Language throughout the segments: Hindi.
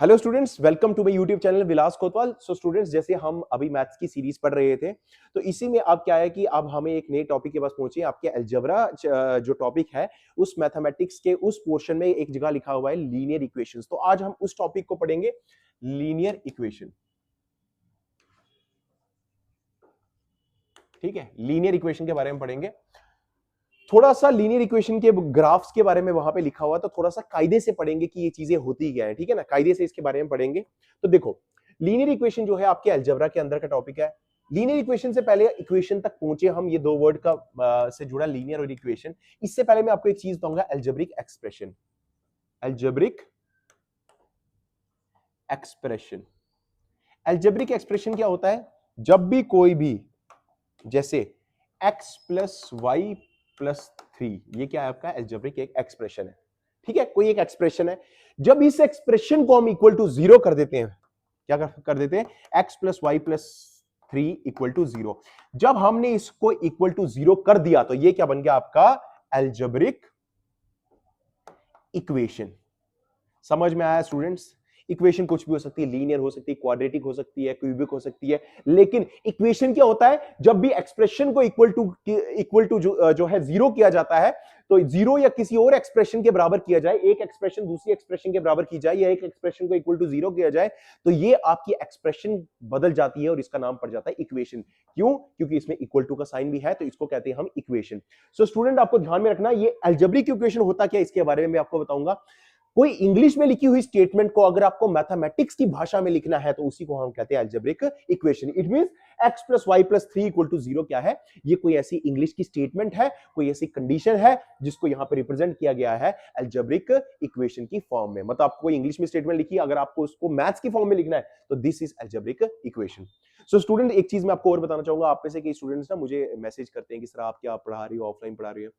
Hello students, welcome to my YouTube channel Vilas Kotwal. So students, जैसे हम अभी मैथ्स की सीरीज पढ़ रहे थे, तो इसी में अब क्या है कि अब हमें एक नए टॉपिक के पास पहुंचे। आपके अलजेब्रा जो टॉपिक है, उस मैथमेटिक्स के उस पोर्शन में एक जगह लिखा हुआ है लीनियर इक्वेशंस। तो आज हम उस टॉपिक को पढ़ेंगे, लीनियर इक्वेशन। ठीक है, लीनियर इक्वेशन के बारे में पढ़ेंगे। थोड़ा सा लीनियर इक्वेशन के ग्राफ्स के बारे में वहां पे लिखा हुआ, तो थोड़ा सा कायदे से पढ़ेंगे कि ये चीजें होती क्या है। ठीक है ना, कायदे से इसके बारे में पढ़ेंगे। तो देखो, लीनियर इक्वेशन जो है आपके अलजेब्रा के अंदर का टॉपिक है। लीनियर इक्वेशन से पहले इक्वेशन तक पहुंचे हम, ये दो वर्ड का से जुड़ा लीनियर और इक्वेशन। इससे पहले मैं आपको एक चीज दूंगा, algebraic expression. Algebraic expression, algebraic expression क्या होता है? जब भी कोई भी, जैसे x plus y plus three, ये क्या है आपका अलजेब्रिक एक एक्सप्रेशन है। ठीक है, कोई एक एक्सप्रेशन है। जब इस एक्सप्रेशन को हम इक्वल टू जीरो कर देते हैं, क्या कर देते हैं? x plus y plus three equal to zero. जब हमने इसको इक्वल टू जीरो कर दिया, तो ये क्या बन गया आपका? Algebraic equation. समझ में आया स्टूडेंट्स? इक्वेशन कुछ भी हो सकती है, लीनियर हो सकती है, क्वाड्रेटिक हो सकती है, क्यूबिक हो सकती है। लेकिन इक्वेशन क्या होता है? जब भी एक्सप्रेशन को इक्वल टू जो है जीरो किया जाता है, तो जीरो या किसी और एक्सप्रेशन के बराबर किया जाए, एक एक्सप्रेशन दूसरी एक्सप्रेशन के बराबर की जाए, या एक एक्सप्रेशन को इक्वल टू जीरो किया जाए, तो ये आपकी एक्सप्रेशन बदल जाती है और इसका नाम पड़ जाता है इक्वेशन। क्यों? क्योंकि इसमें इक्वल टू का साइन भी है, तो इसको कहते हैं हम इक्वेशन। सो स्टूडेंट, आपको ध्यान में रखना, ये अलजेब्रिक इक्वेशन होता क्या, इसके बारे में मैं आपको बताऊंगा। कोई इंग्लिश में लिखी हुई स्टेटमेंट को अगर आपको मैथमेटिक्स की भाषा में लिखना है, तो उसी को हम कहते हैं algebraic equation. It means x plus y plus three equal to zero. क्या है ये? कोई ऐसी इंग्लिश की स्टेटमेंट है, कोई ऐसी कंडीशन है जिसको यहां पे रिप्रेजेंट किया गया है अलजेब्रिक इक्वेशन की फॉर्म में। मतलब आपको कोई इंग्लिश में स्टेटमेंट लिखी, अगर आपको उसको मैथ्स की फॉर्म में लिखना है, तो this is algebraic equation. So student, एक चीज मैं आपको और बताना चाहूंगा। आप में से कई स्टूडेंट्स ना मुझे मैसेज करते हैं कि सर आप क्या पढ़ा रही हो, ऑफलाइन पढ़ा रही हो?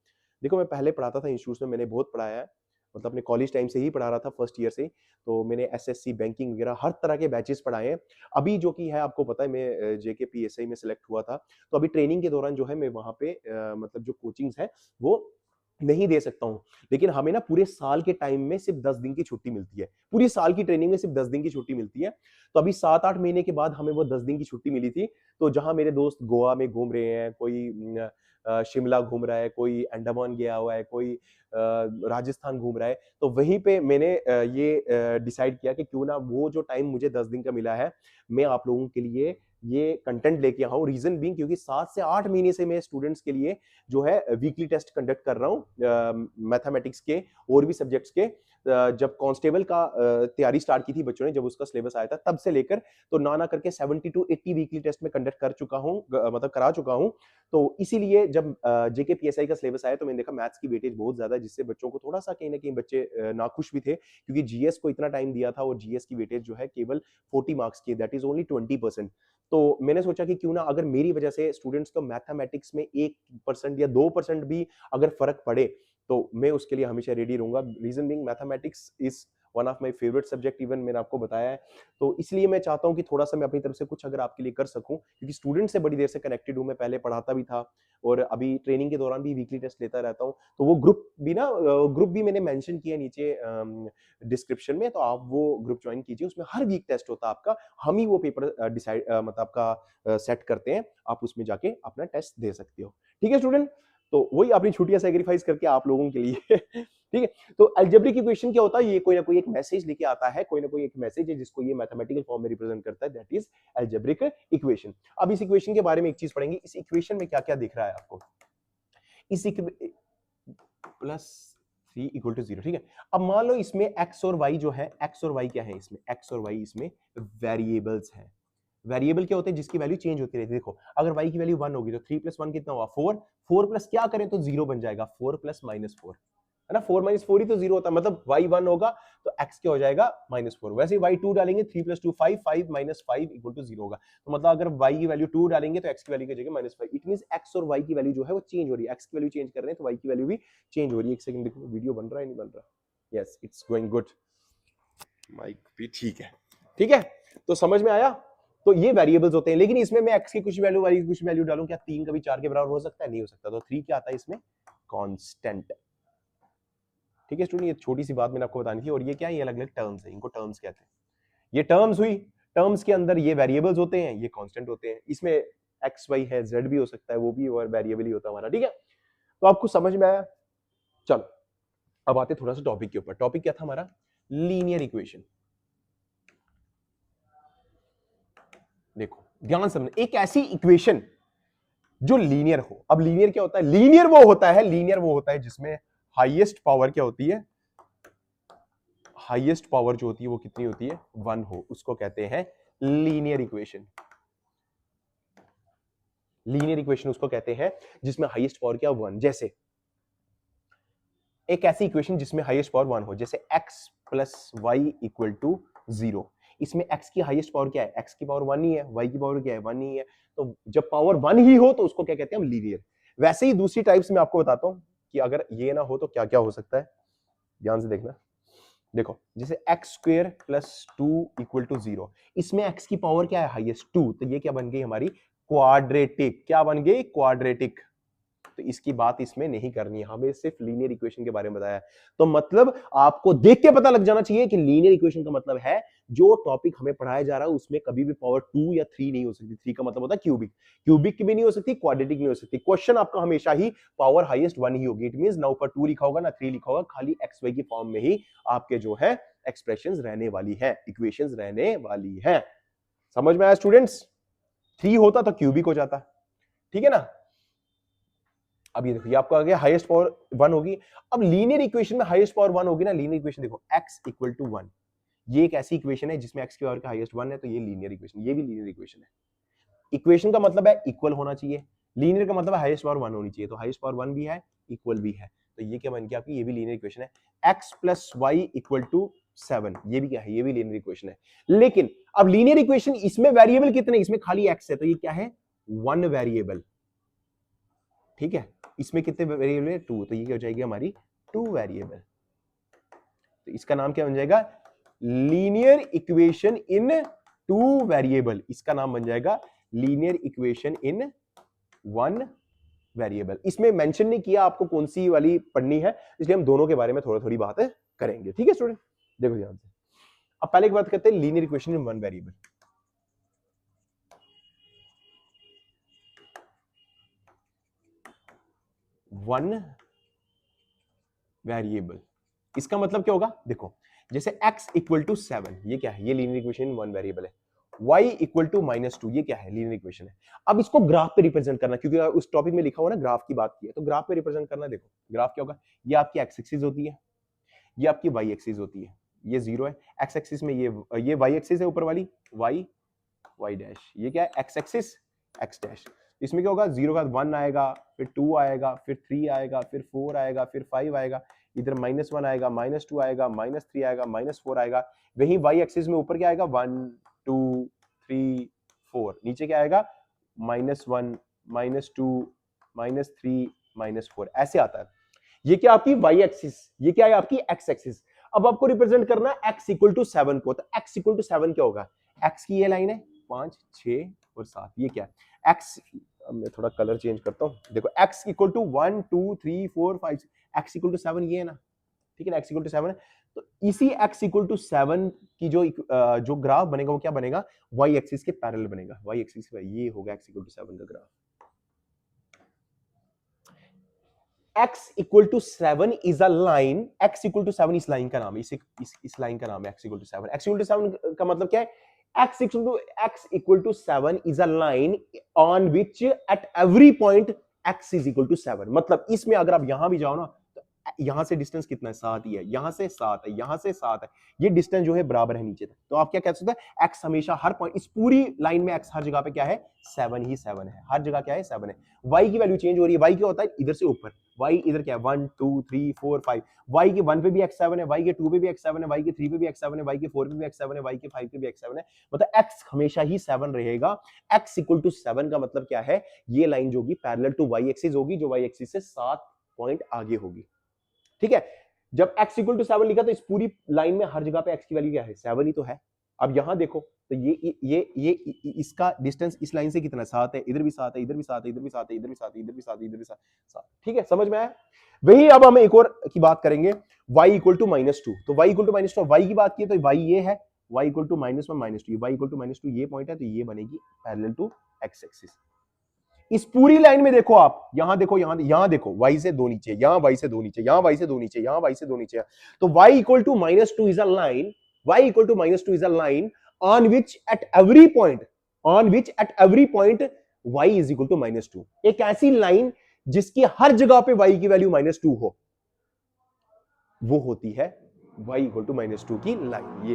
देखो, मैं पहले पढ़ाता था इंस्टीट्यूट में, मैंने बहुत पढ़ाया है, मतलब अपने कॉलेज टाइम से ही पढ़ा रहा था, फर्स्ट ईयर से। तो मैंने एसएससी, बैंकिंग वगैरह हर तरह के बैचेस पढ़ाए हैं। अभी जो कि है, आपको पता है, मैं जेके पीएसआई में सिलेक्ट हुआ था, तो अभी ट्रेनिंग के दौरान जो है मैं वहाँ पे मतलब जो कोचिंग्स है वो नहीं दे सकता हूँ। लेकिन हमें ना पूरे साल के टाइम में सिर्फ 10 दिन की छुट्टी मिलती है। पूरी साल की ट्रेनिंग में सिर्फ 10 दिन की छुट्टी मिलती है। तो अभी 7-8 महीने के बाद हमें वो 10 दिन की छुट्टी मिली थी। तो जहाँ मेरे दोस्त गोवा में घूम रहे हैं, कोई शिमला घूम रहा है, कोई अंडमान गया हुआ है, कोई राजस्थान घूम रहा है, तो वहीं पे मैंने ये डिसाइड किया कि क्यों ना वो जो टाइम मुझे 10 दिन का मिला है, मैं आप लोगों के लिए ये कंटेंट लेके आऊं। रीजन बीइंग, क्योंकि 7 से 8 महीने से मैं स्टूडेंट्स के लिए जो है वीकली टेस्ट कंडक्ट कर रहा हूँ मैथमेटिक्स के और भी सब्जेक्ट्स के। जब कांस्टेबल का तैयारी स्टार्ट की थी बच्चों ने, जब उसका सिलेबस आया था, तब से लेकर तो ना करके 70 टू 80 वीकली टेस्ट में कंडक्ट कर चुका हूँ, मतलब करा चुका हूँ। तो इसीलिए जब जेके पीएसआई का सिलेबस आया, तो मैंने देखा मैथ्स की वेटेज बहुत ज्यादा है, जिससे बच्चों को थोड़ा सा कहीं ना कहीं बच्चे नाखुश भी थे, क्योंकि जीएस को इतना टाइम दिया था और जीएस की वेटेज जो है केवल 40 मार्क्स की, दैट इज ओनली 20%। तो मैंने सोचा कि क्यों ना अगर मेरी वजह से स्टूडेंट्स को मैथमेटिक्स में 1% या 2% भी अगर फर्क पड़े, तो मैं उसके लिए हमेशा रेडी रहूंगा। Reason being, mathematics is one of my favourite subject, even मैंने आपको बताया है। तो इसलिए मैं चाहता हूं कि थोड़ा सा मैं अपनी तरफ से कुछ अगर आपके लिए कर सकूं, क्योंकि स्टूडेंट से बड़ी देर से कनेक्टेड हूं, मैं पहले पढ़ाता भी था और अभी ट्रेनिंग के दौरान भी वीकली टेस्ट लेता रहता हूं। तो वो ग्रुप भी मैंने मेंशन किया नीचे डिस्क्रिप्शन में, तो आप वो ग्रुप ज्वाइन कीजिए। उसमें हर वीक टेस्ट होता है आपका, हम ही वो पेपर डिसाइड मतलब आपका सेट करते हैं, आप उसमें जाके अपना टेस्ट दे सकते हो। ठीक है स्टूडेंट, तो वही अपनी छुट्टियां सैक्रिफाइस करके आप लोगों के लिए ठीक है। तो अलजेब्रिक इक्वेशन क्या होता है? ये कोई ना कोई एक मैसेज लेके आता है, कोई ना कोई एक मैसेज है जिसको ये मैथमेटिकल फॉर्म में रिप्रेजेंट करता है, दैट इज अलजेब्रिक इक्वेशन। अब इस इक्वेशन के बारे में एक चीज पढ़ेंगे, इस इक्वेशन में क्या क्या दिख रहा है आपको। इस plus three equal to zero, ठीक है। अब मान लो इसमें एक्स और वाई जो है, एक्स और वाई क्या है इसमें? एक्स और वाई इसमें वेरिएबल्स हैं। वेरिएबल क्या होते हैं? जिसकी वैल्यू चेंज होती रहती है। देखो, अगर y की वैल्यू 1 होगी, तो 3 प्लस 1 कितना हुआ? 4। 4 प्लस क्या करें तो 0 बन जाएगा, 4 प्लस माइनस 4, है ना। 4 माइनस 4 ही तो 0 होता है, मतलब y 1 होगा तो x क्या हो जाएगा? -4। वैसे ही y 2 डालेंगे, 3 प्लस 2 5, 5 माइनस 5 इक्वल टू 0 होगा। तो मतलब अगर y की वैल्यू 2 डालेंगे तो x की वैल्यू की जगह -5। इट मींस x और y की वैल्यू जो है वो चेंज हो रही है। x की वैल्यू चेंज कर रहे हैं तो y की वैल्यू भी चेंज हो रही है। एक सेकंड देखो, वीडियो बन रहा है नहीं बन रहा? Yes, it's going good, mic भी ठीक है। ठीक है, तो समझ में आया? तो ये वेरिएबल्स होते हैं, लेकिन इसमें मैं x की कुछ वैल्यू, y की कुछ वैल्यू डालूं, क्या 3 कभी 4 के बराबर हो सकता है? नहीं हो सकता। तो 3 क्या आता है इसमें? कांस्टेंट। ठीक है स्टूडेंट, ये छोटी सी बात मैंने आपको बतानी थी। और ये क्या है? ये अलग अलग टर्म्स है, इनको टर्म्स कहते हैं। ये टर्म्स हुई, टर्म्स के अंदर ये वेरिएबल्स होते हैं, ये कांस्टेंट होते हैं, इसमें एक्स वाई है, जेड भी हो सकता है, वो भी और वेरिएबल ही होता है हमारा, ठीक है। तो आपको समझ में आया। चलो अब आते थोड़ा सा टॉपिक के ऊपर। टॉपिक क्या था हमारा? Linear equation. देखो ध्यान समझ, एक ऐसी इक्वेशन जो लीनियर हो। अब लीनियर क्या होता है? लीनियर वो होता है जिसमें हाईएस्ट पावर क्या होती है? हाईएस्ट पावर जो होती है वो कितनी होती है? 1 हो, उसको कहते हैं लीनियर इक्वेशन। लीनियर इक्वेशन उसको कहते हैं जिसमें हाईएस्ट पावर क्या? 1। जैसे एक ऐसी इक्वेशन जिसमें हाईएस्ट पावर 1 हो, जैसे x plus y equal to 0। इसमें x की हाईएस्ट पावर क्या है? x की पावर 1 ही है, y की पावर क्या है? 1 ही है। तो जब पावर 1 ही हो तो उसको क्या कहते हैं? हम लीनियर। वैसे ही दूसरी टाइप्स में आपको बताता हूं कि अगर ये ना हो तो क्या क्या हो सकता है, ध्यान से देखना। देखो जैसे x square plus 2 equal to 0, इसमें x की पावर क्या है? हाईएस्ट 2, तो ये क्या बन गई हमारी? क्वाड्रेटिक। क्या बन गई? क्वाड्रेटिक। तो इसकी बात इसमें नहीं करनी है, हमें सिर्फ लीनियर इक्वेशन के बारे में बताया है। तो मतलब आपको देख के पता लग जाना चाहिए कि लीनियर इक्वेशन का मतलब है जो टॉपिक हमें पढ़ाया जा रहा है उसमें कभी भी पावर 2 या 3 नहीं हो सकती। 3 का मतलब होता है क्यूबिक, क्यूबिक की भी नहीं हो सकती, क्वाड्रेटिक नहीं हो सकती। क्वेश्चन आपका हमेशा ही पावर हाईएस्ट 1 ही होगी। इट मींस ना ऊपर 2 लिखा होगा ना 3 लिखा होगा, खाली एक्स वाई की फॉर्म में ही आपके जो है एक्सप्रेशंस रहने वाली है, इक्वेशंस रहने वाली है। समझ में आया स्टूडेंट्स? 3 होता तो क्यूबिक हो जाता, ठीक है ना। अब ये देखो, ये आपको आ गया हाईएस्ट पावर 1 होगी। अब लीनियर इक्वेशन में हाईएस्ट पावर 1 होगी ना, लीनियर इक्वेशन देखो x इक्वल टू 1, ये एक ऐसी इक्वेशन है जिसमें x की पावर का हाईएस्ट 1 है, तो ये लीनियर इक्वेशन, ये भी लीनियर इक्वेशन है। इक्वेशन का मतलब है इक्वल होना चाहिए, लीनियर का मतलब है हाईएस्ट पावर 1 होनी चाहिए, तो हाईएस्ट पावर 1 भी है, इक्वल भी है, तो ये क्या बन गया आपकी? ये भी लीनियर इक्वेशन है। x plus y equal to 7, ये भी क्या है? ये भी लीनियर इक्वेशन है। लेकिन अब लीनियर इक्वेशन, इसमें वेरिएबल कितने? इसमें खाली x है, तो ये क्या है? 1 वेरिएबल, ठीक है। इसमें कितने वेरिएबल है? 2, तो ये क्या हो जाएगी हमारी? 2 वेरिएबल। तो इसका नाम क्या बन जाएगा? लीनियर इक्वेशन इन 2 वेरिएबल। इसका नाम बन जाएगा लीनियर इक्वेशन इन 1 वेरिएबल। इसमें मेंशन नहीं किया आपको कौन सी वाली पढ़नी है, इसलिए हम दोनों के बारे में थोड़ी थोड़ी बातें करेंगे, ठीक है स्टूडेंट। देखो ध्यान से, अब पहले की बात करते हैं लीनियर इक्वेशन इन 1 वेरिएबल। 1 वेरिएबल, इसका मतलब क्या होगा? देखो जैसे x इक्वल टू 7, ये क्या है? ये लीनियर इक्वेशन 1 वेरिएबल है। y इक्वल टू -2, ये क्या है? लीनियर इक्वेशन है। अब इसको ग्राफ पे रिप्रेजेंट करना, क्योंकि उस टॉपिक में लिखा हुआ ना ग्राफ की बात की है, तो ग्राफ पे रिप्रेजेंट करना। देखो ग्राफ क्या होगा? ये आपकी x एक्सिस होती है, ये आपकी y एक्सिस होती है, ये 0 है। x एक्सिस में ये y एक्सिस है ऊपर वाली, y डैश, ये क्या है? x axis, x dash. इसमें क्या होगा? 0 का 1 आएगा, फिर 2 आएगा, फिर 3 आएगा, फिर 4 आएगा, फिर 5 आएगा, इधर -1 आएगा, -2 आएगा, -3 आएगा, -4 आएगा। वहीं y एक्सिस में ऊपर क्या आएगा? 1 2 3 4, नीचे क्या आएगा? -1 -2 -3 -4, ऐसे आता है। ये क्या आपकी y एक्सिस, ये क्या है आपकी x एक्सिस। अब आपको रिप्रेजेंट करना है x इक्वल टू 7 को, तो x इक्वल टू 7 क्या होगा? x की ये लाइन है 5 6 और 7, ये क्या है? x, मैं थोड़ा कलर चेंज करता हूं। देखो x equal to 1 2 3 4 5, x equal to 7 ये है ना, ठीक है ना, x इक्वल टू 7 है। तो इसी x इक्वल टू 7 की जो ग्राफ बनेगा वो क्या बनेगा? y एक्सिस के पैरेलल बनेगा। y एक्सिस पे ये होगा x इक्वल टू 7 का graph. x equal to 7 is a line, x equal to 7 इस लाइन का नाम है, इस लाइन का नाम है x equal to 7। x equal to 7 का मतलब क्या है? x equal to 7 is a line on which at every point x is equal to 7। मतलब इसमें अगर आप यहां भी जाओ ना, तो यहां से डिस्टेंस कितना है? 7 ही है, यहां से 7 है, यहां से 7 है, ये डिस्टेंस जो है बराबर है नीचे तक। तो आप क्या कह सकते हैं? x हमेशा हर पॉइंट, इस पूरी लाइन में x हर जगह पे क्या है? 7 ही 7 है, हर जगह क्या है? 7 है। y की वैल्यू चेंज हो रही है, y क्या होता है? इधर से ऊपर, y इधर क्या है? 1 2 3 4 5, y के 1 पे भी x 7 है, y के 2 पे भी x 7 है, y के 3 पे भी x 7 है, y के 4 पे भी x 7 है, y के 5 पे भी x 7 है। मतलब x हमेशा ही 7 रहेगा। x इक्वल टू 7 का मतलब क्या है? ये लाइन जो होगी पैरेलल टू y एक्सिस होगी, जो y एक्सिस से 7 पॉइंट आगे होगी, ठीक है। जब x इक्वल टू 7 लिखा तो इस पूरी लाइन में हर जगह पे x की वैल्यू क्या है? 7 ही तो है। अब यहां देखो तो ये इसका डिस्टेंस इस लाइन से कितना? 7 है, इधर भी 7 है, इधर भी 7 है, इधर भी 7 है, इधर भी 7 है, इधर भी 7 है, इधर भी 7, ठीक है, समझ में आया? वही अब हम एक और की बात करेंगे, y इक्वल टू -2। तो y इक्वल टू -2, y की बात की तो y ये है, y equal to -1 -2, y equal to -2 ये पॉइंट है, तो ये बनेगी पैरेलल टू x एक्सिस। इस पूरी लाइन में देखो आप, यहां देखो, यहां देखो, y से 2 नीचे, यहां y से 2 नीचे, यहां y से 2 नीचे, यहां y से 2 नीचे, तो y equal to -2 is a line, y equal to -2 is a line on which at every point y is equal to -2। एक ऐसी लाइन जिसकी हर जगह पे y की वैल्यू -2 हो, वो होती है y इक्वल टू -2 की लाइन।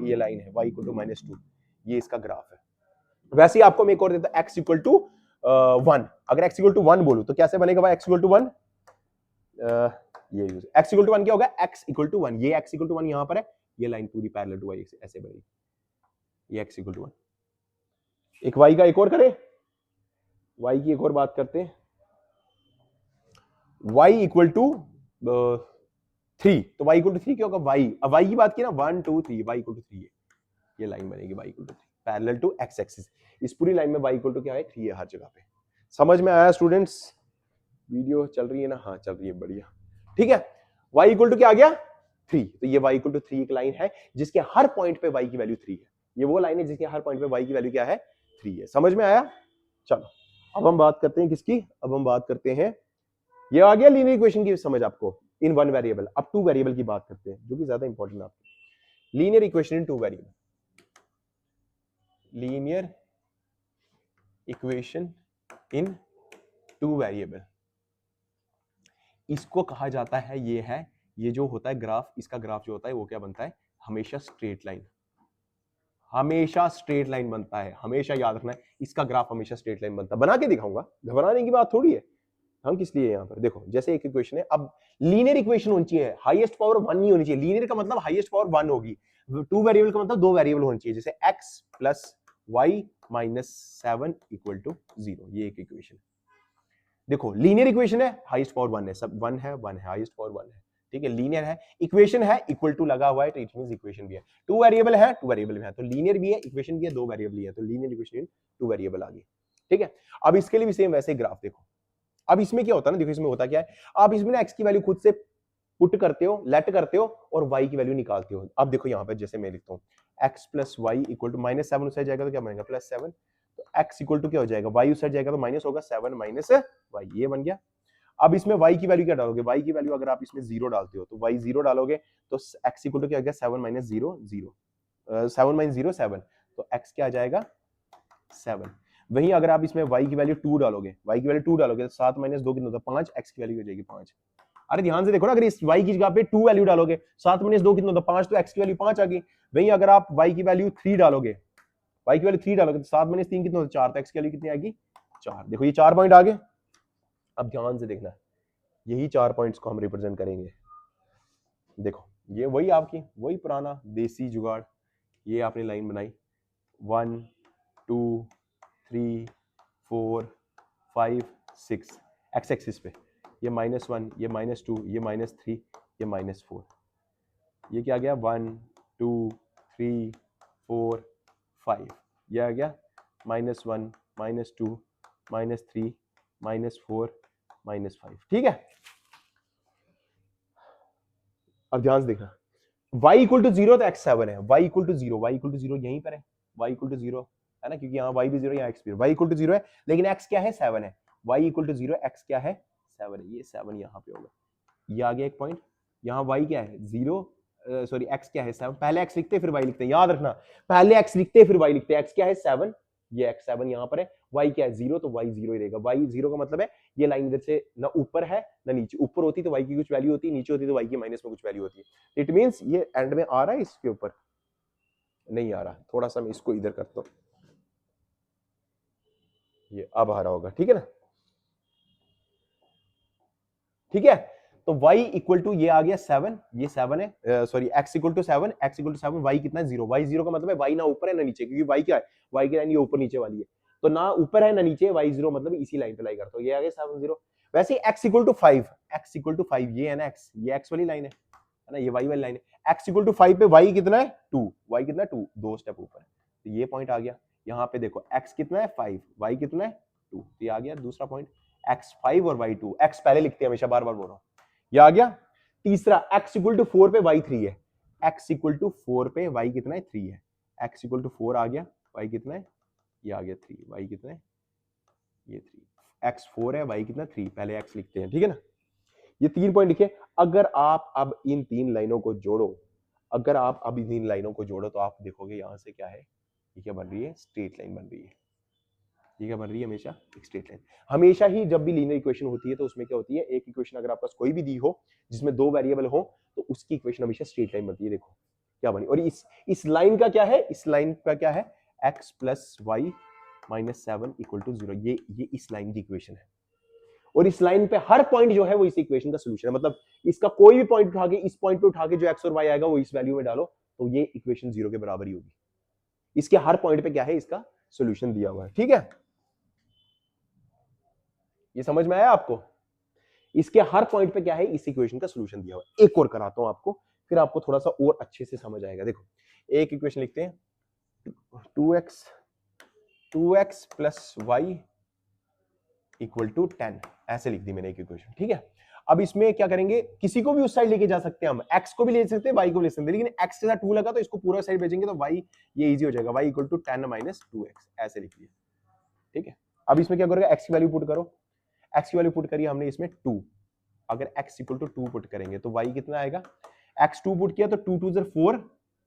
ये लाइन है y इक्वल टू -2, ये इसका ग्राफ है। वैसे ही आपको मैं एक और देता x इक्वल टू 1, अगर x इक्वल टू 1 बोलूं तो कैसे बनेगा भाई x इक्वल टू 1, ये यूज x इक्वल टू 1 क्या होगा, x इक्वल टू 1, ये x इक्वल टू 1 यहां पर है, ये लाइन पूरी पैरेलल टू y ऐसे बनेगी, ये x इक्वल टू 1। एक y का एक और करें, y की एक और बात करते हैं, y इक्वल टू 3, तो y इक्वल टू 3 क्या होगा, y, अब y की बात की ना 1 2 3, y इक्वल टू 3 है, ये लाइन बनेगी y equal to 3 parallel to x axis. इस पूरी लाइन में y इक्वल टू क्या है, 3 है हर जगह पे। समझ में आया स्टूडेंट्स? वीडियो चल रही है ना? हाँ चल रही है, बढ़िया, ठीक है। y इक्वल टू क्या आ गया, 3, तो ये y इक्वल टू 3 एक लाइन है जिसके हर पॉइंट पे y की वैल्यू 3 है। ये वो लाइन है जिसके हर पॉइंट पे y की वैल्यू क्या है, 3 है। समझ में आया? चलो अब हम बात करते हैं किसकी, अब हम बात करते हैं, ये आ गया लीनियर इक्वेशन की समझ आपको इन वन वेरिएबल। अब टू वेरिएबल की बात करते हैं जो कि ज्यादा इंपॉर्टेंट है आपको, linear equation in two variable. Linear equation in two variable, इसको कहा जाता है, ये जो होता है ग्राफ, इसका ग्राफ जो होता है वो क्या बनता है, हमेशा स्ट्रेट लाइन, हमेशा स्ट्रेट लाइन बनता है, हमेशा याद रखना है, इसका ग्राफ हमेशा स्ट्रेट लाइन बनता है। बना के दिखाऊंगा, घबराने की बात थोड़ी है, हम किस लिए यहाँ पर देखो, जैसे एक इक्वेशन है, अब लीनियर इक्वेशन होनी चाहिए, हाईएस्ट पावर 1 नहीं होनी चाहिए, लीनियर का मतलब हाईएस्ट पावर 1 होगी, टू वेरिएबल का मतलब 2 वेरिएबल होनी चाहिए, जैसे x plus y minus 7 equal to 0, ये एक इक्वेशन। देखो लीनियर इक्वेशन है, हाईएस्ट पावर 1 है, सब 1 है, हाईएस्ट पावर 1 है, ठीक है, लीनियर है, इक्वेशन है, इक्वल टू लगा हुआ है, तो इट मींस इक्वेशन भी है, टू वेरिएबल है, टू वेरिएबल भी है, तो लीनियर भी है, इक्वेशन भी है, दो वेरिएबल भी है, तो linear equation in two variable आ गई, ठीक है। अब इसके लिए भी सेम वैसे ग्राफ देखो, अब इसमें क्या होता है ना, देखो इसमें होता क्या है, आप इसमें ना x की वैल्यू खुद से पुट करते हो, लेट करते हो और y की वैल्यू निकालते हो। अब देखो यहाँ पे जैसे मैं लिखता हूँ x plus y equal to -7 उस साइड जाएगा तो क्या बनेगा +7, तो x इक्वल टू क्या हो जाएगा, y उस साइड जाएगा तो माइनस होगा, 7 माइनस y, ये बन गया। अब इसमें y की वैल्यू क्या डालोगे, y की वैल्यू अगर आप इसमें 0 डालते हो तो y 0 डालोगे तो x इक्वल टू क्या हो गया, 7 माइनस 0 0, 7 माइनस 0 7, तो x क्या आ जाएगा 7। वहीं अगर आप इसमें y की वैल्यू 2 डालोगे, y की वैल्यू 2 डालोगे तो 7 माइनस 2 कितना होता है 5, x की वैल्यू हो जाएगी 5। अरे ध्यान से देखो ना, अगर इस y की जगह पे 2 वैल्यू डालोगे, 7 माइनस 2 कितना होता है 5, तो x की वैल्यू 5 आ गई। वहीं अगर आप y की वैल्यू 3 डालोगे, y की वैल्यू 3 डालोगे तो 7 माइनस 3 कितना होता है 4, तो x की वैल्यू कितनी आएगी 4। देखो ये 4 पॉइंट आ गए। अब ध्यान से देखना, यही 4 पॉइंट्स को हम रिप्रेजेंट करेंगे। देखो ये वही आपकी वही पुराना देसी जुगाड़, ये आपने लाइन बनाई 1 2 3 4 5 6 एक्स एक्सिस पे, ये -1, ये -2, ये -3, ये -4, ये क्या आ गया 1 2 3 4 5, ये आ गया -1 -2 -3 -4 -5, ठीक है। अब ध्यान से देखना, y इक्वल टू 0 तो x 7 है, y equal to 0, y equal to 0 यहीं पर है, y इक्वल टू 0 है ना, क्योंकि यहाँ y भी 0 यहाँ x भी, y इक्वल टू 0 है, लेकिन x क्या है 7 है, y इक्वल टू 0 x क्या है 7 है, ये 7 यहाँ पे होगा, ये आ गया एक पॉइंट। यहाँ y क्या है 0, सॉरी x क्या है 7, पहले x लिखते हैं फिर y लिखते हैं, याद रखना, पहले x लिखते हैं फिर y लिखते हैं, x क्या है 7, ये x 7 यहाँ पर है, y क्या है 0, तो y 0 ही रहेगा, y 0 का मतलब है ये लाइन इधर से ना ऊपर है ना नीचे, ऊपर होती तो y की कुछ वैल्यू होती, नीचे होती तो y की माइनस में कुछ वैल्यू होती है। इट मींस ये एंड में आ रहा है, इसके ऊपर नहीं आ रहा, थोड़ा सा मैं इसको इधर करता हूं, ये अब आ रहा होगा, ठीक है ना, ठीक है। तो y इक्वल टू ये आ गया 7, ये 7 है, sorry x equal to 7, x equal to 7, y कितना है 0, y 0 का मतलब है y ना ऊपर है ना नीचे, क्योंकि y क्या है, y की लाइन ये ऊपर नीचे वाली है, तो ना ऊपर है ना नीचे, y 0 मतलब इसी लाइन पे लाई करता हूं, ये आ गया 7 0। वैसे ही x equal to 5, x equal to 5, ये है ना x, ये x वाली लाइन है ना, ये y वाली लाइन है, x इक्वल टू 5 पे y कितना है 2, y कितना है 2, दो स्टेप ऊपर, तो ये पॉइंट आ गया। यहाँ पे देखो x कितना है 5, y कितना है 2, तो ये आ गया दूसरा पॉइंट, x 5 और y 2, x पहले लिखते हैं हमेशा, बार बार बोल रहा हूं, ये आ गया। तीसरा x इक्वल टू 4 पे y 3 है, x इक्वल टू 4 पे y कितना है 3 है, x इक्वल टू 4 आ गया, y कितना है ये आ गया 3, y कितना है ये 3, x 4 है, y कितना 3, पहले x लिखते हैं, ठीक है ना। ये 3 पॉइंट लिखे। अगर आप अब इन 3 लाइनों को जोड़ो, अगर आप अब इन 3 लाइनों को जोड़ो तो आप देखोगे यहां से क्या है, ये क्या बन रही है, स्ट्रेट लाइन बन रही है। ये क्या बन रही है, हमेशा एक स्ट्रेट लाइन। हमेशा ही जब भी लीनियर इक्वेशन होती है तो उसमें क्या होती है, एक इक्वेशन अगर आपके पास कोई भी दी हो जिसमें 2 वेरिएबल हो तो उसकी इक्वेशन हमेशा स्ट्रेट लाइन बनती है। देखो क्या बनी, और इस लाइन का क्या है, इस लाइन का क्या है, x plus y minus 7 equal to 0, ये इस लाइन की इक्वेशन है। और इस लाइन पे हर पॉइंट जो है वो इस इक्वेशन का सोल्यूशन है। मतलब इसका कोई भी पॉइंट उठा के इस पॉइंट पे उठा के जो x और y आएगा वो इस वैल्यू में डालो तो ये इक्वेशन 0 के बराबर ही होगी। इसके हर पॉइंट पे क्या है, इसका सोल्यूशन दिया हुआ है, ठीक है। ये समझ में आया आपको, इसके हर पॉइंट पे क्या है, इस इक्वेशन का सोल्यूशन दिया हुआ है। एक और कराता हूं आपको, फिर आपको थोड़ा सा और अच्छे से समझ आएगा। देखो एक इक्वेशन लिखते हैं, 2x plus y equal to 10, ऐसे लिख दी मैंने एक इक्वेशन, ठीक है। अब इसमें क्या करेंगे, किसी को भी उस साइड लेके जा सकते हैं हम, x को भी ले सकते हैं, y को भी ले सकते हैं, लेकिन x के साथ 2 लगा तो इसको पूरा साइड भेजेंगे तो y ये इजी हो जाएगा, y equal to 10 minus 2x, ऐसे लिख लिया, ठीक है। अब इसमें क्या करोगे, x की वैल्यू पुट करो, x की वैल्यू पुट करी हमने इसमें 2, अगर x इक्वल टू 2 पुट करेंगे तो y कितना आएगा, x 2 पुट किया तो 2 2 4,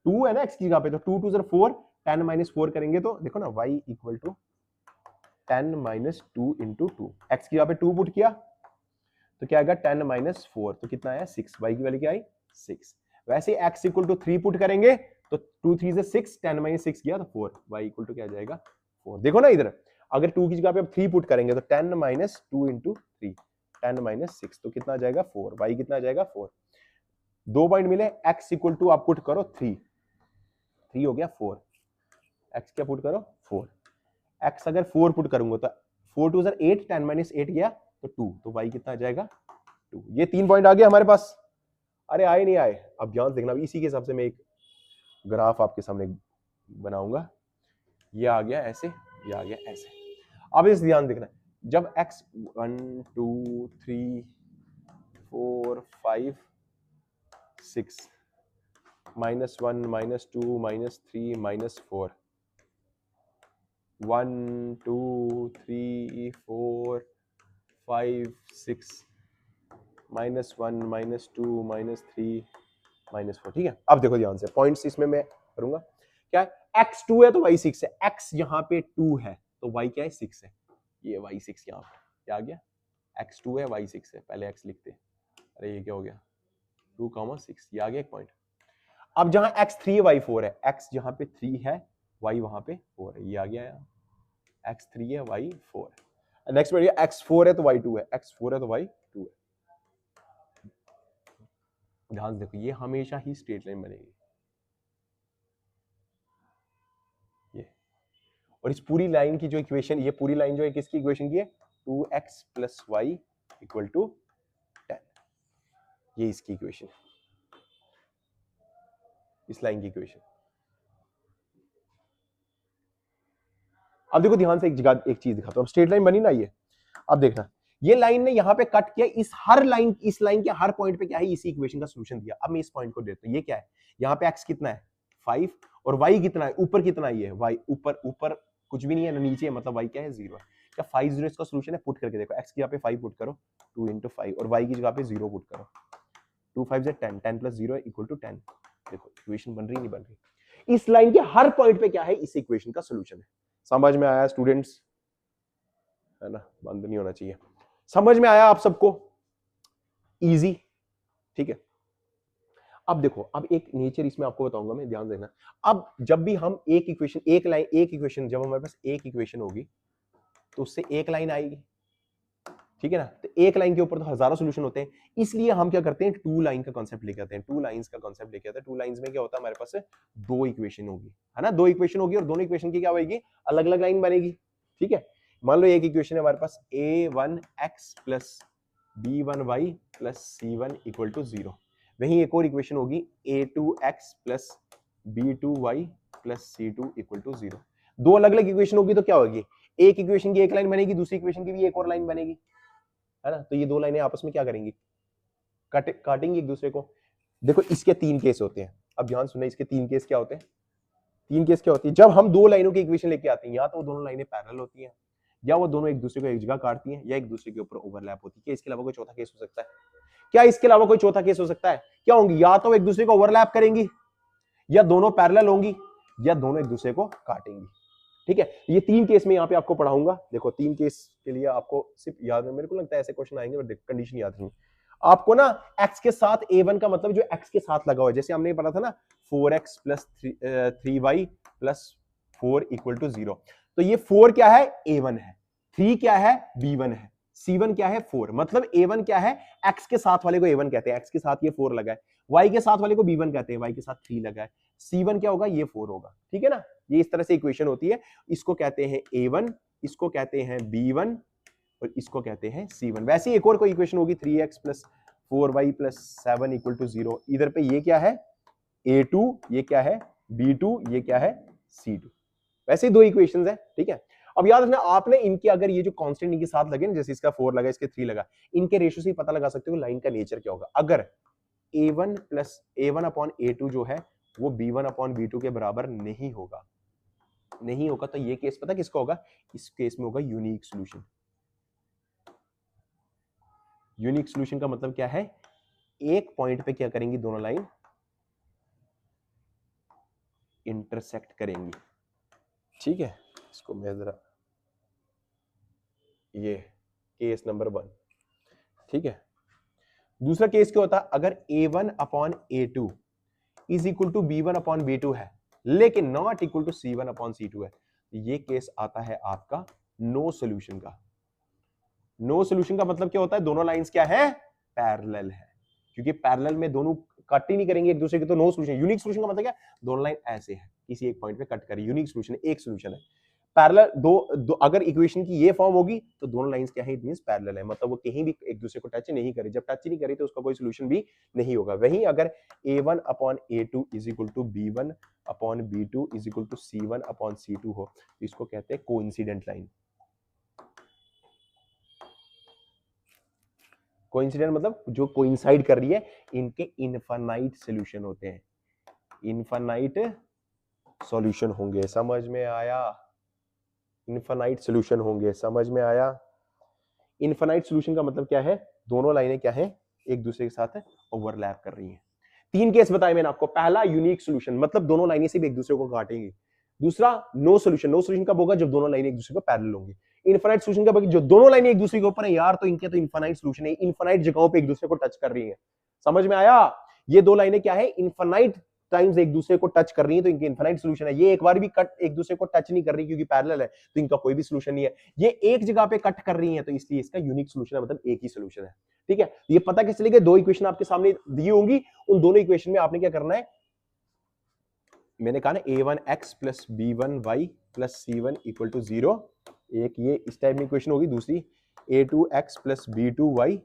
2 है ना x की जगह पे, तो 2 2 4, 10 माइनस 4 करेंगे तो देखो ना y equal to 10 minus 2 into 2, x की जगह पे 2 पुट किया तो क्या आएगा 10 माइनस 4, तो कितना आया 6, y की वैल्यू क्या आई 6। वैसे x इक्वल टू 3 पुट करेंगे तो 2 3 से 6, 10 माइनस 6 किया तो 4, y इक्वल टू क्या आ जाएगा 4। देखो ना इधर, अगर 2 की जगह पे अब 3 पुट करेंगे तो 10 माइनस 2 इंटू 3, 10 माइनस 6, तो कितना आ जाएगा 4, y कितना आ जाएगा 4। 2 पॉइंट मिले, x इक्वल टू आप पुट करो 3, 3 हो गया 4, x क्या पुट करो 4, x अगर 4 पुट करूंगा तो 4 2 8, 10 माइनस 8 गया तो 2, तो y कितना आ जाएगा 2। ये 3 पॉइंट आ गया हमारे पास, अरे आए नहीं आए, अब ध्यान देखना, इसी के हिसाब से मैं एक ग्राफ आपके सामने बनाऊंगा, ये आ गया ऐसे, ये आ गया ऐसे। अब इस ध्यान देखना, जब x 1 2 3 4 5 6 minus 1 minus 2 minus 3 minus 4, 1 2 3 4 5 6 minus 1 minus 2 minus 3 minus 4, ठीक है। अब देखो ध्यान से, पॉइंट्स इसमें मैं करूंगा, क्या है x 2 है तो y 6 है, x यहाँ पे 2 है तो y क्या है 6 है, ये y 6 यहाँ पे क्या आ गया, x 2 है y 6 है, पहले x लिखते हैं, अरे ये क्या हो गया 2,6, ये आ गया एक पॉइंट। अब जहां x 3 y 4 है, x जहां पे 3 है y वहां पे 4 है, ये आ गया यहाँ, x 3 है y 4 है। नेक्स्ट बढ़िया, x 4 है तो y 2 है, x 4 है तो y 2 है। ध्यान से देखो, ये हमेशा ही स्ट्रेट लाइन बनेगी, ये, और इस पूरी लाइन की जो इक्वेशन, ये पूरी लाइन जो है किसकी इक्वेशन की है, 2x plus y equal to 10, ये इसकी इक्वेशन है, इस लाइन की इक्वेशन। अब देखो ध्यान से, एक चीज दिखाता हूं, स्ट्रेट लाइन बनी ना ये, अब देखना, ये लाइन ने यहां पे कट किया, इस लाइन के हर पॉइंट पे क्या है, इसी इक्वेशन का सॉल्यूशन दिया। अब मैं इस पॉइंट को देता हूं, ये क्या है, यहां पे x कितना है 5 और y कितना है, ऊपर कितना है, ये y ऊपर कुछ भी नहीं है ना नीचे है, मतलब y क्या है 0 है। क्या 5 0 इसका सॉल्यूशन है, पुट करके देखो, x की जगह पे 5 पुट करो, 2 into 5, और y की जगह पे 0 पुट करो, 2 5 से 10, 10 प्लस 0 इक्वल टू 10। देखो इक्वेशन बन रही नहीं बन रही, इस लाइन के हर पॉइंट पे क्या है, इस इक्वेशन का सॉल्यूशन है। समझ में आया स्टूडेंट्स, है ना, बंद नहीं होना चाहिए। समझ में आया आप सबको, इजी, ठीक है। अब देखो, अब एक नेचर इसमें आपको बताऊंगा मैं, ध्यान देना। अब जब भी हम एक इक्वेशन जब हमारे पास एक इक्वेशन होगी तो उससे एक लाइन आएगी, ठीक है ना, तो एक लाइन के ऊपर तो हजारों सॉल्यूशन होते हैं, इसलिए हम क्या करते हैं, टू लाइन का कांसेप्ट लेके आते हैं, टू लाइंस का कांसेप्ट लेके आते हैं। टू लाइंस में क्या होता है, हमारे पास दो इक्वेशन होगी, है ना, दो इक्वेशन होगी और दोनों इक्वेशन की क्या होगी, अलग अलग लाइन बनेगी, ठीक है। मान लो एक इक्वेशन है हमारे पास a1x plus b1y plus c1 equal to 0, वहीं एक और इक्वेशन होगी a2x plus b2y plus c2 equal to 0। दो अलग अलग इक्वेशन होगी तो क्या होगी, एक इक्वेशन की एक लाइन बनेगी, दूसरी इक्वेशन की भी एक और लाइन बनेगी, है ना। तो ये दो लाइनें आपस में क्या करेंगी, काटेंगी एक दूसरे को। देखो इसके तीन केस होते हैं, अब ध्यान सुनना, इसके तीन केस क्या होते हैं। तीन केस क्या होती है, जब हम दो लाइनों की इक्वेशन लेके आते हैं, या तो वो दोनों लाइनें पैरेलल होती हैं, या वो दोनों एक दूसरे को एक जगह काटती हैं, या एक दूसरे के ऊपर ओवरलैप होती है। क्या इसके अलावा कोई चौथा केस हो सकता है? क्या इसके अलावा कोई चौथा केस हो सकता है? क्या होंगी, या तो एक दूसरे को ओवरलैप करेंगी, या दोनों पैरेलल होंगी, या दोनों एक दूसरे को काटेंगी। ठीक है, ये तीन केस में यहाँ पे आपको पढ़ाऊंगा। देखो तीन केस के लिए आपको सिर्फ याद है, मेरे को लगता है ऐसे क्वेश्चन आएंगे, बट कंडीशन याद नहीं आपको ना। x के साथ a1 का मतलब जो x के साथ लगा हुआ है, जैसे हमने पढ़ा था ना 4x plus 3y plus 4 equal to 0। तो ये 4 क्या है, a1 है, 3 क्या है, b1 है, c1 क्या है, 4। मतलब a1 क्या है, x के साथ वाले को a1 कहते हैं, x के साथ ये 4 लगा है, y के साथ वाले को b1 कहते हैं, y के साथ 3 लगा है, c1 क्या होगा, ये 4 होगा। ठीक है ना, ये इस तरह से इक्वेशन होती है। इसको कहते हैं a1, इसको कहते हैं b1 और इसको कहते हैं c1। वैसे एक और कोई इक्वेशन होगी 3x plus 4y plus 7 equal to 0। इधर पे ये क्या है, a2, ये क्या है, b2, ये क्या है, c2। वैसे दो इक्वेशंस है। ठीक है, अब याद रखना आपने इनके, अगर ये जो कांस्टेंट इनके साथ लगे ना, जैसे इसका 4 लगा, इसके 3 लगा, इनके रेशियो से पता लगा सकते हो लाइन का नेचर क्या होगा। अगर a1 plus a1 upon a2 जो है वो b1 अपॉन b2 के बराबर नहीं होगा, नहीं होगा, तो ये केस पता किसका होगा, इस केस में होगा यूनिक सॉल्यूशन। यूनिक सॉल्यूशन का मतलब क्या है, एक पॉइंट पे क्या करेंगी, दोनों लाइन इंटरसेक्ट करेंगी। ठीक है, इसको मैं जरा, ये केस नंबर 1। ठीक है, दूसरा केस क्या होता है, अगर a1 upon a2 is equal to b1 upon b2 है, लेकिन not equal to c1 upon c2 है, ये केस आता है आपका नो सॉल्यूशन का। नो सॉल्यूशन का मतलब क्या होता है, दोनों लाइंस क्या है, पैरेलल है, क्योंकि पैरेलल में दोनों कट ही नहीं करेंगे एक दूसरे के, तो नो सॉल्यूशन। यूनिक सॉल्यूशन का मतलब क्या, दोनों लाइन ऐसे है, किसी एक पॉइंट पे कट करें, यूनिक सॉल्यूशन एक सॉल्यूशन है। पैरेलल दो अगर इक्वेशन की ये फॉर्म होगी तो दोनों लाइंस क्या है, इट मींस पैरेलल है, मतलब वो कहीं भी एक दूसरे को टच नहीं करे। जब टच ही नहीं करे तो उसका कोई सॉल्यूशन भी नहीं होगा। वहीं अगर a1 upon a2 is equal to b1 upon b2 is equal to c1 upon c2 हो, तो इसको कहते हैं कोइंसिडेंट लाइन। कोइंसिडेंट मतलब जो कोइंसाइड कर रही है, इनके इनफाइनाइट सॉल्यूशन होते हैं, इनफाइनाइट सॉल्यूशन होंगे। समझ में आया, इनफाइनाइट सॉल्यूशन होंगे, समझ में आया। इनफाइनाइट सॉल्यूशन का मतलब क्या है, दोनों लाइनें क्या है, एक दूसरे के साथ ओवरलैप कर रही हैं। तीन केस बताए मैंने आपको। पहला यूनिक सॉल्यूशन, मतलब दोनों लाइनें से भी एक दूसरे को काटेंगी। दूसरा नो सॉल्यूशन, नो सॉल्यूशन कब होगा, जब दोनों लाइनें एक दूसरे को पैरेलल होंगी। इनफाइनाइट सॉल्यूशन कब, जो दोनों लाइनें एक दूसरे के ऊपर है यार, तो इनके तो इनफाइनाइट सॉल्यूशन है, इनफाइनाइट जगहों पे एक दूसरे को टच कर रही है। समझ में आया, ये दो लाइनें क्या है, इनफाइनाइट टाइम्स एक दूसरे को टच कर रही है, तो इनके इनफाइनाइट सॉल्यूशन है। ये एक बार भी कट एक दूसरे को टच नहीं कर रही क्योंकि पैरेलल है, तो इनका कोई भी सॉल्यूशन नहीं है। ये एक जगह पे कट कर रही है, तो इसलिए इसका यूनिक सॉल्यूशन है, मतलब एक ही सॉल्यूशन है। ठीक है, ये पता कैसे चलेगा, दो इक्वेशन आपके सामने दी होंगी, उन दोनों इक्वेशन में आपने क्या करना है, मैंने कहा ना a1x plus b1y plus c1 equal to 0, एक ये इस टाइप में इक्वेशन होगी। दूसरी a2x plus b2y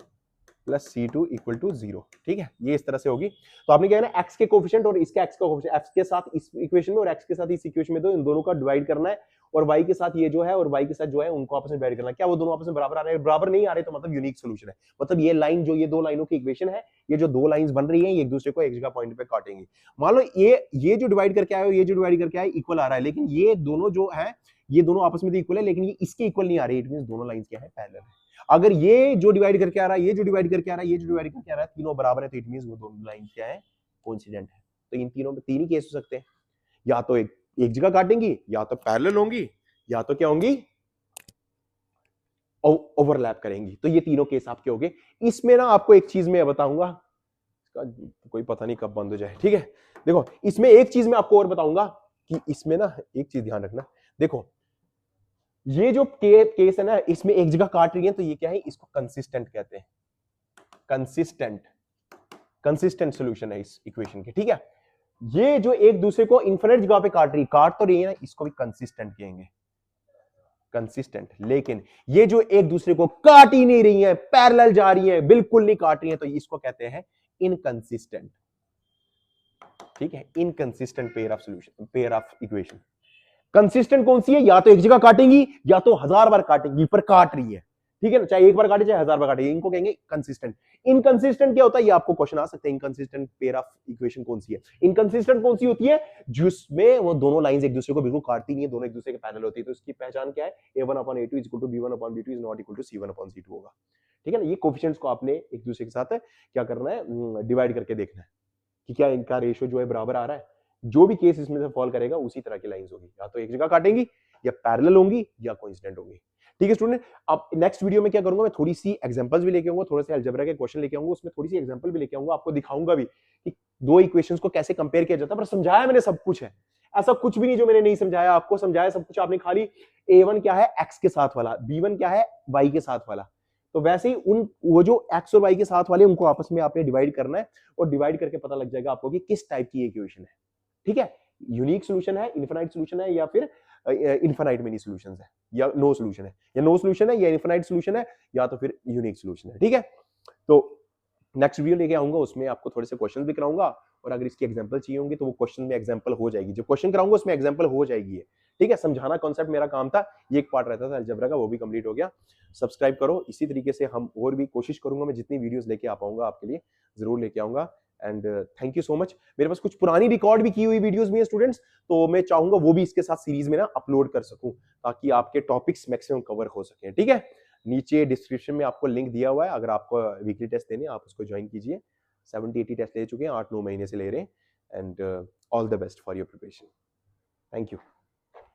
plus c2 equal to 0। ठीक है, ये इस तरह से होगी। तो आपने क्या है ना, x के कोफिशिएंट और इसके x का कोफिशिएंट, x के साथ इस इक्वेशन में और x के साथ इस इक्वेशन में, तो इन दोनों का डिवाइड करना है, और y के साथ ये जो है और y के साथ जो है उनको आपस में डिवाइड करना है। क्या वो दोनों आपस में बराबर आ रहे हैं, बराबर नहीं आ रहे, तो मतलब यूनिक सॉल्यूशन है। मतलब ये लाइन जो, ये दो लाइनों की इक्वेशन है, ये जो दो लाइंस बन रही हैं, ये एक दूसरे को एक जगह पॉइंट पे काटेंगी। मान लो ये जो डिवाइड करके आए, ये जो डिवाइड करके आए इक्वल आ रहा है, लेकिन ये दोनों जो है, ये दोनों आपस में तो इक्वल है, लेकिन ये इसके इक्वल नहीं आ रही, इट मींस दोनों लाइंस क्या है, पैरेलल है। अगर ये जो डिवाइड करके आ रहा है, ये जो डिवाइड करके आ रहा है, ये जो डिवाइड करके आ रहा है, तीनों बराबर है, तो इट मींस वो दोनों लाइन क्या है, कोइंसिडेंट है। तो इन तीनों में तीन ही केस हो सकते हैं, या तो एक जगह काटेंगी, या तो पैरेलल होंगी, या तो क्या होंगी, ओवरलैप करेंगी। तो ये तीनों केस आपके हो गए। इसमें ना आपको एक चीज मैं बताऊंगा, कोई पता नहीं कब बंद हो जाए। ठीक है, देखो इसमें एक चीज मैं आपको और बताऊंगा कि इसमें ना एक चीज ध्यान रखना। देखो ये जो केस है ना, इसमें एक जगह काट रही है, तो ये क्या है, इसको कंसिस्टेंट कहते हैं। कंसिस्टेंट सॉल्यूशन है इस इक्वेशन के। ठीक है, ये जो एक दूसरे को इन्फिनिट जगह पे काट तो रही है ना, इसको भी कंसिस्टेंट कहेंगे, कंसिस्टेंट। लेकिन ये जो एक दूसरे को काट ही नहीं रही है, पैरेलल जा रही है, बिल्कुल नहीं काट रही है, तो इसको कहते हैं इनकंसिस्टेंट। ठीक है, inconsistent pair of solution, pair of equation. Consistent कौन सी है, या तो एक जगह काटेंगी, या तो 1000 बार काटेंगी, पर काट रही है। ठीक है ना, चाहे एक बार काटे चाहे 1000 बार काटे, इनको कहेंगे कंसिस्टेंट। इनकंसिस्टेंट क्या होता है, ये आपको क्वेश्चन आ सकते हैं, इनकंसिस्टेंट पेयर ऑफ इक्वेशन कौन सी है। इनकंसिस्टेंट कौन सी होती है, जिसमें वो दोनों लाइंस एक दूसरे को बिल्कुल काटती नहीं है, दोनों एक दूसरे के पैरेलल होती है। तो इसकी पहचान क्या है, a1/a2 is equal to b1/b2 is not equal to c1/c2 होगा। ठीक है ना, ये कोफिशिएंट्स को आपने एक दूसरे के साथ क्या करना है, डिवाइड करके देखना है कि क्या इनका रेशियो जो है बराबर आ रहा है। जो भी केस इसमें से फॉल करेगा उसी तरह की लाइंस होगी, या तो एक जगह काटेंगी या पैरेलल होंगी या कोइंसिडेंट होंगी। ठीक है स्टूडेंट, अब नेक्स्ट वीडियो में क्या करूंगा, मैं थोड़ी सी एग्जांपल्स भी लेके आऊंगा, थोड़े से अलजेब्रा के क्वेश्चन लेके आऊंगा, उसमें थोड़ी सी एग्जांपल भी लेके आऊंगा, आपको दिखाऊंगा भी कि दो इक्वेशंस को कैसे कंपेयर किया जाता है। पर समझाया मैंने सब कुछ है, ऐसा कुछ भी नहीं जो मैंने नहीं समझाया, आपको समझाया सब कुछ। आपने खाली a1 क्या है x के साथ वाला, b1 क्या है y के साथ वाला, तो वैसे ही उन वो जो x और y के साथ वाले उनको आपस में आपने डिवाइड करना है, और डिवाइड करके पता लग जाएगा आपको कि किस टाइप की इक्वेशन है। ठीक है, यूनिक सॉल्यूशन है, इनफिनाइट सॉल्यूशन है, या फिर इनफिनाइट मेनी सॉल्यूशंस है, या नो सॉल्यूशन है, या नो सॉल्यूशन है, या इनफिनाइट सॉल्यूशन है, या तो फिर यूनिक सॉल्यूशन है। ठीक है, तो नेक्स्ट वीडियो लेके आऊंगा, उसमें आपको थोड़े से क्वेश्चन भी कराऊंगा, और अगर इसकी एग्जांपल चाहिए होंगे तो वो क्वेश्चन में एग्जांपल हो जाएगी, जो क्वेश्चन कराऊंगा उसमें एग्जांपल हो जाएगी है। ठीक है, समझाना कॉन्सेप्ट मेरा काम था, ये एक पार्ट रहता था अलजेब्रा का, वो भी कंप्लीट हो गया। सब्सक्राइब करो, इसी तरीके से हम और भी कोशिश करूंगा, मैं जितनी वीडियोस लेके आ पाऊंगा आपके लिए जरूर लेके आऊंगा। And thank you so much. मेरे पास कुछ पुरानी रिकॉर्ड भी की हुई वीडियोस भी है स्टूडेंट्स, तो मैं चाहूंगा वो भी इसके साथ सीरीज में ना अपलोड कर सकूं, ताकि आपके टॉपिक्स मैक्सिमम कवर हो सके। ठीक है, नीचे डिस्क्रिप्शन में आपको लिंक दिया हुआ है, अगर आपको वीकली टेस्ट देने आप उसको ज्वाइन कीजिए। 70-80 टेस्ट ले चुके हैं, 8-9 महीने से ले रहे हैं। And all the best for your preparation. Thank you.